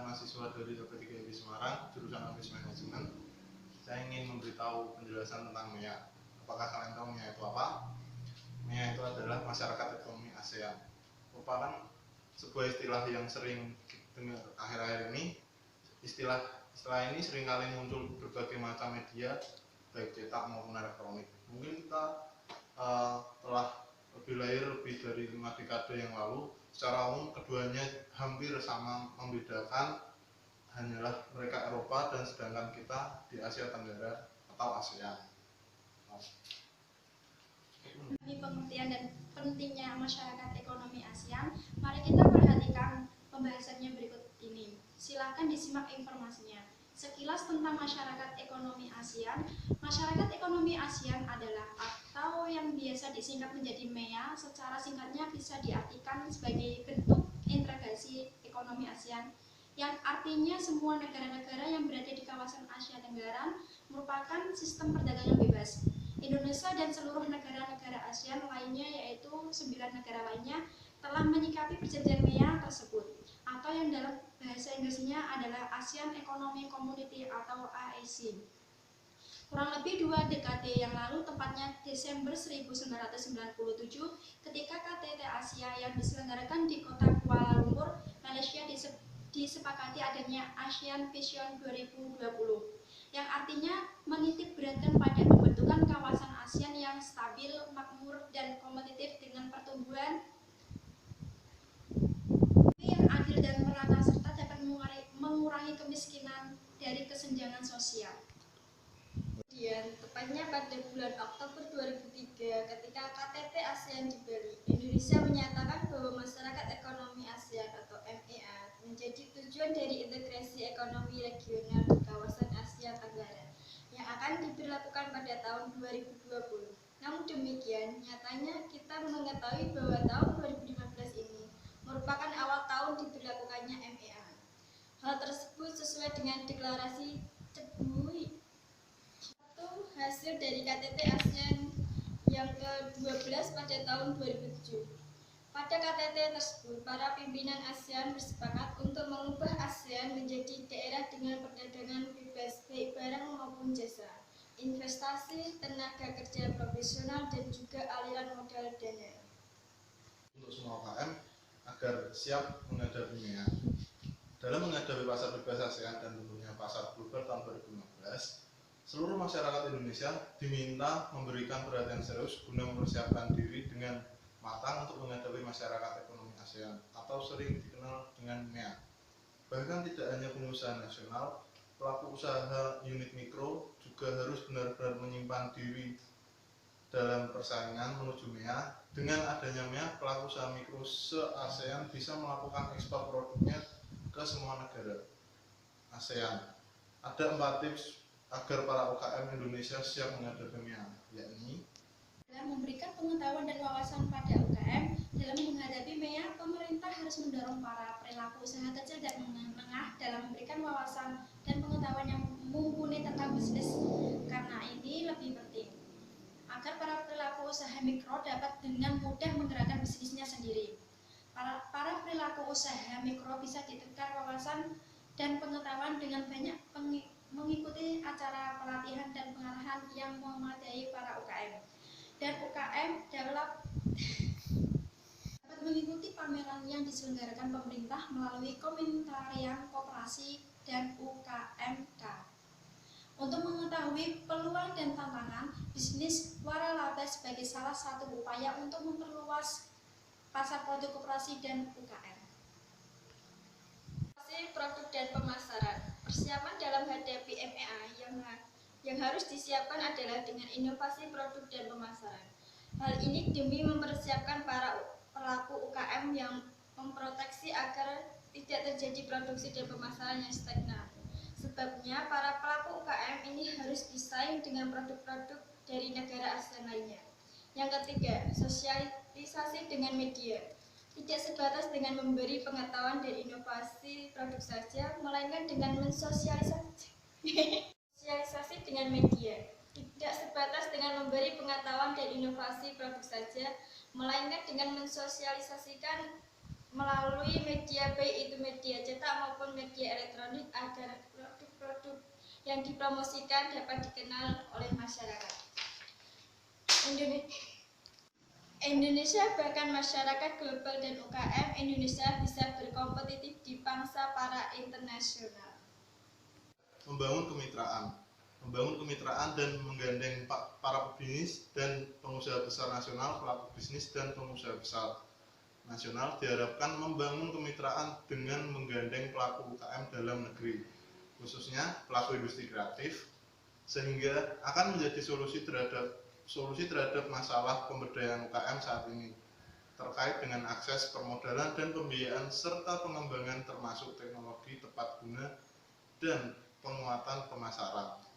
mahasiswa dari LP3 Semarang, jurusan Office Management. Saya ingin memberitahu penjelasan tentang MEA. Apakah kalian tahu MEA itu apa? MEA itu adalah Masyarakat Ekonomi ASEAN. Merupakan sebuah istilah yang sering dengar akhir-akhir ini. Istilah ini seringkali muncul berbagai macam media, baik cetak maupun elektronik. Mungkin kita telah lahir lebih dari 5 dekade yang lalu. Secara umum keduanya hampir sama, membedakan hanyalah mereka Eropa dan sedangkan kita di Asia Tenggara atau ASEAN. Demi pengertian dan pentingnya masyarakat ekonomi ASEAN, mari kita perhatikan pembahasannya berikut ini. Silakan disimak informasinya. Sekilas tentang masyarakat ekonomi ASEAN. Masyarakat ekonomi ASEAN adalah atau yang biasa disingkat menjadi MEA, secara singkatnya bisa diartikan sebagai bentuk integrasi ekonomi ASEAN, yang artinya semua negara-negara yang berada di kawasan Asia Tenggara merupakan sistem perdagangan bebas. Indonesia dan seluruh negara-negara ASEAN lainnya, yaitu 9 negara lainnya, telah menyikapi perjanjian MEA tersebut, atau yang dalam bahasa Inggrisnya adalah ASEAN Economic Community atau AEC. Kurang lebih 2 dekade yang lalu, tepatnya Desember 1997, ketika KTT Asia yang diselenggarakan di kota Kuala Lumpur, Malaysia, disepakati adanya ASEAN Vision 2020, yang artinya menitik beratkan pada pembentukan kawasan ASEAN yang stabil, makmur, dan kompetitif dengan pertumbuhan yang adil dan merata serta dapat mengurangi kemiskinan dari kesenjangan sosial. Kemudian, tepatnya pada bulan Oktober 2003, ketika KTT ASEAN di Bali, Indonesia menyatakan bahwa masyarakat ekonomi ASEAN atau MEA menjadi tujuan dari integrasi ekonomi regional di kawasan Asia Tenggara yang akan diberlakukan pada tahun 2020. Namun demikian, nyatanya kita mengetahui bahwa tahun 2015 ini merupakan awal tahun diberlakukannya MEA. Hal tersebut sesuai dengan deklarasi Cebu hasil dari KTT ASEAN yang ke-12 pada tahun 2007. Pada KTT tersebut, para pimpinan ASEAN bersepakat untuk mengubah ASEAN menjadi daerah dengan perdagangan bebas baik barang maupun jasa, investasi, tenaga kerja profesional, dan juga aliran modal dana. Untuk semua UKM agar siap menghadapi MEA. Dalam menghadapi pasar bebas ASEAN dan tentunya pasar global tahun 2015, seluruh masyarakat Indonesia diminta memberikan perhatian serius guna mempersiapkan diri dengan matang untuk menghadapi masyarakat ekonomi ASEAN atau sering dikenal dengan MEA. Bahkan tidak hanya pengusaha nasional, pelaku usaha unit mikro juga harus benar-benar menyimpan diri dalam persaingan menuju MEA. Dengan adanya MEA, pelaku usaha mikro se-ASEAN bisa melakukan ekspor produknya ke semua negara ASEAN. Ada 4 tips agar para UKM Indonesia siap menghadapi MEA, yakni dalam memberikan pengetahuan dan wawasan pada UKM. Dalam menghadapi MEA, pemerintah harus mendorong para pelaku usaha kecil dan menengah dalam memberikan wawasan dan pengetahuan yang mumpuni tentang bisnis, karena ini lebih penting agar para pelaku usaha mikro dapat dengan mudah menggerakkan bisnisnya sendiri. Para pelaku usaha mikro bisa ditukar wawasan dan pengetahuan dengan banyak mengikuti acara pelatihan dan pengarahan yang memadai para UKM. Dan UKM dapat mengikuti pameran yang diselenggarakan pemerintah melalui Kementerian Koperasi dan UKMK. Untuk mengetahui peluang dan tantangan bisnis waralaba sebagai salah satu upaya untuk memperluas pasar produk koperasi dan UKM. Produk dan pemasaran. Persiapan dalam menghadapi MEA yang harus disiapkan adalah dengan inovasi produk dan pemasaran. Hal ini demi mempersiapkan para pelaku UKM yang memproteksi agar tidak terjadi produksi dan pemasaran yang stagnan. Sebabnya, para pelaku UKM ini harus bersaing dengan produk-produk dari negara ASEAN lainnya. Yang ketiga, sosialisasi dengan media. Tidak sebatas dengan memberi pengetahuan dan inovasi produk saja, melainkan dengan mensosialisasi dengan media. Tidak sebatas dengan memberi pengetahuan dan inovasi produk saja, melainkan dengan mensosialisasikan melalui media, baik itu media cetak maupun media elektronik. yang dipromosikan dapat dikenal oleh masyarakat. Indonesia bahkan masyarakat global dan UKM Indonesia bisa berkompetitif di pangsa para internasional. Membangun kemitraan dan menggandeng para pebisnis dan pengusaha besar nasional, pelaku bisnis dan pengusaha besar nasional diharapkan membangun kemitraan dengan menggandeng pelaku UKM dalam negeri, khususnya pelaku industri kreatif, sehingga akan menjadi solusi terhadap masalah pemberdayaan UKM saat ini terkait dengan akses permodalan dan pembiayaan serta pengembangan termasuk teknologi tepat guna dan penguatan pemasaran.